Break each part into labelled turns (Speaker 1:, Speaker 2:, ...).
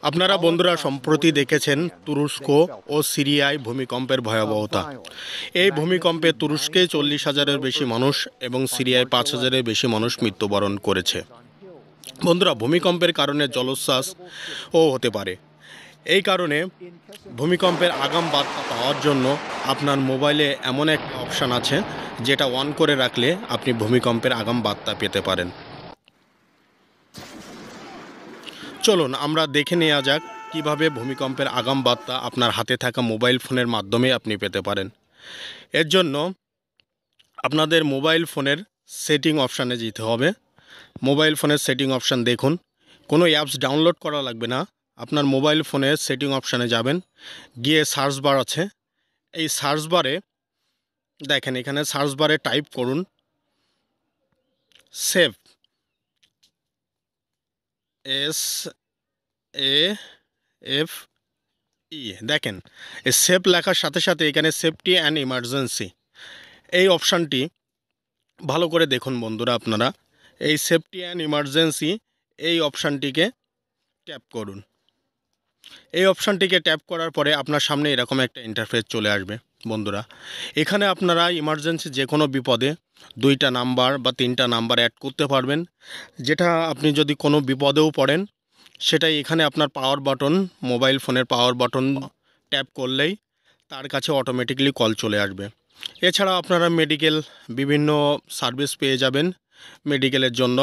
Speaker 1: আপনারা বন্ধুরা সম্প্রতি দেখেছেন তুরস্ক ও সিরিয়ায় ভূমিকম্পের ভয়াবহতা। এই ভূমিকম্পে তুরস্কে 40,000-এর বেশি মানুষ এবং সিরিয়ায় 5,000-এর বেশি মানুষ মৃত্যুবরণ করেছে। বন্ধুরা, ভূমিকম্পের কারণে জলোচ্ছ্বাসও হতে পারে। এই কারণে ভূমিকম্পের আগাম বার্তা পাওয়ার জন্য আপনার মোবাইলে এমন একটা অপশান আছে যেটা অন করে রাখলে আপনি ভূমিকম্পের আগাম বার্তা পেতে পারেন। চলুন আমরা দেখে নেওয়া যাক কিভাবে ভূমিকম্পের আগাম বার্তা আপনার হাতে থাকা মোবাইল ফোনের মাধ্যমে আপনি পেতে পারেন। এর জন্য আপনাদের মোবাইল ফোনের সেটিং অপশানে যেতে হবে। মোবাইল ফোনের সেটিং অপশান দেখুন, কোনো অ্যাপস ডাউনলোড করা লাগবে না। আপনার মোবাইল ফোনের সেটিং অপশানে যাবেন, গিয়ে সার্চ বার আছে, এই সার্চ বারে দেখেন এখানে সার্চ বারে টাইপ করুন সেভ, SAFE। দেখেন এই সেভ লেখার সাথে সাথে এখানে সেফটি অ্যান্ড ইমার্জেন্সি এই অপশানটি ভালো করে দেখুন বন্ধুরা। আপনারা এই সেফটি অ্যান্ড ইমার্জেন্সি এই অপশানটিকে ট্যাপ করুন। এই অপশানটিকে ট্যাপ করার পরে আপনার সামনে এরকম একটা ইন্টারফেস চলে আসবে। বন্ধুরা, এখানে আপনারা ইমার্জেন্সি যে কোনো বিপদে 2টা নাম্বার বা 3টা নাম্বার অ্যাড করতে পারবেন, যেটা আপনি যদি কোনো বিপদেও পড়েন সেটাই এখানে আপনার পাওয়ার বাটন, মোবাইল ফোনের পাওয়ার বাটন ট্যাপ করলেই তার কাছে অটোমেটিকলি কল চলে আসবে। এছাড়া আপনারা মেডিকেল বিভিন্ন সার্ভিস পেয়ে যাবেন মেডিকেলের জন্য।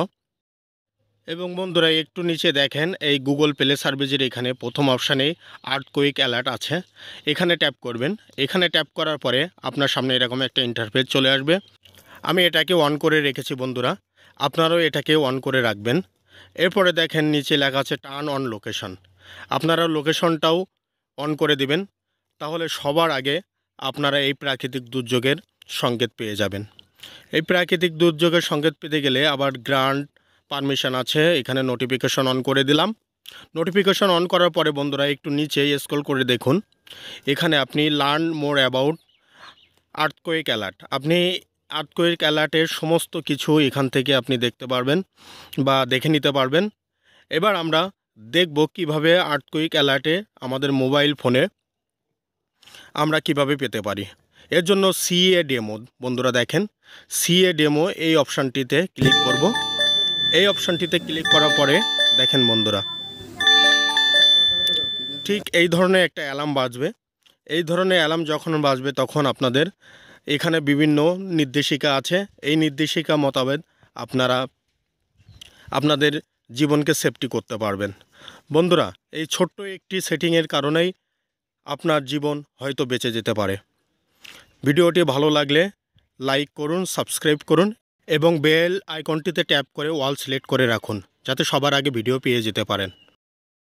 Speaker 1: এবং বন্ধুরা একটু নিচে দেখেন এই গুগল প্লে সার্ভিসের এখানে প্রথম অপশানে আর্থকুইক অ্যালার্ট আছে, এখানে ট্যাপ করবেন। এখানে ট্যাপ করার পরে আপনার সামনে এরকম একটা ইন্টারফেস চলে আসবে। আমি এটাকে অন করে রেখেছি বন্ধুরা, আপনারাও এটাকে অন করে রাখবেন। এরপরে দেখেন নিচে লেখা আছে টার্ন অন লোকেশন, আপনারা লোকেশনটাও অন করে দিবেন, তাহলে সবার আগে আপনারা এই প্রাকৃতিক দুর্যোগের সংকেত পেয়ে যাবেন। এই প্রাকৃতিক দুর্যোগের সংকেত পেতে গেলে আবার গ্রান্ট পারমিশন আছে, এখানে নোটিফিকেশন অন করে দিলাম। নোটিফিকেশন অন করার পরে বন্ধুরা একটু নিচে স্ক্রল করে দেখুন, এখানে আপনি learn more about earthquake alert, আপনি আর্থকুইক অ্যালার্টের সমস্ত কিছু এখান থেকে আপনি দেখতে পারবেন বা দেখে নিতে পারবেন। এবার আমরা দেখব কিভাবে আর্থকুইক অ্যালার্টে আমাদের মোবাইল ফোনে আমরা কিভাবে পেতে পারি। এর জন্য সিএ ডেমো বন্ধুরা দেখেন, সিএ ডেমো এই অপশানটিতে ক্লিক করব। এই অপশানটিতে ক্লিক করার পরে দেখেন বন্ধুরা ঠিক এই ধরনের একটা অ্যালার্ম বাজবে। এই ধরনের অ্যালার্ম যখন বাজবে তখন আপনাদের এখানে বিভিন্ন নির্দেশিকা আছে, এই নির্দেশিকা মোতাবেক আপনারা আপনাদের জীবনকে সেফটি করতে পারবেন। বন্ধুরা, এই ছোট্ট একটি সেটিংয়ের কারণেই আপনার জীবন হয়তো বেঁচে যেতে পারে। ভিডিওটি ভালো লাগলে লাইক করুন, সাবস্ক্রাইব করুন এবং বেল আইকনটিতে ট্যাপ করে অল সিলেক্ট করে রাখুন, যাতে সবার আগে ভিডিও পেয়ে যেতে পারেন।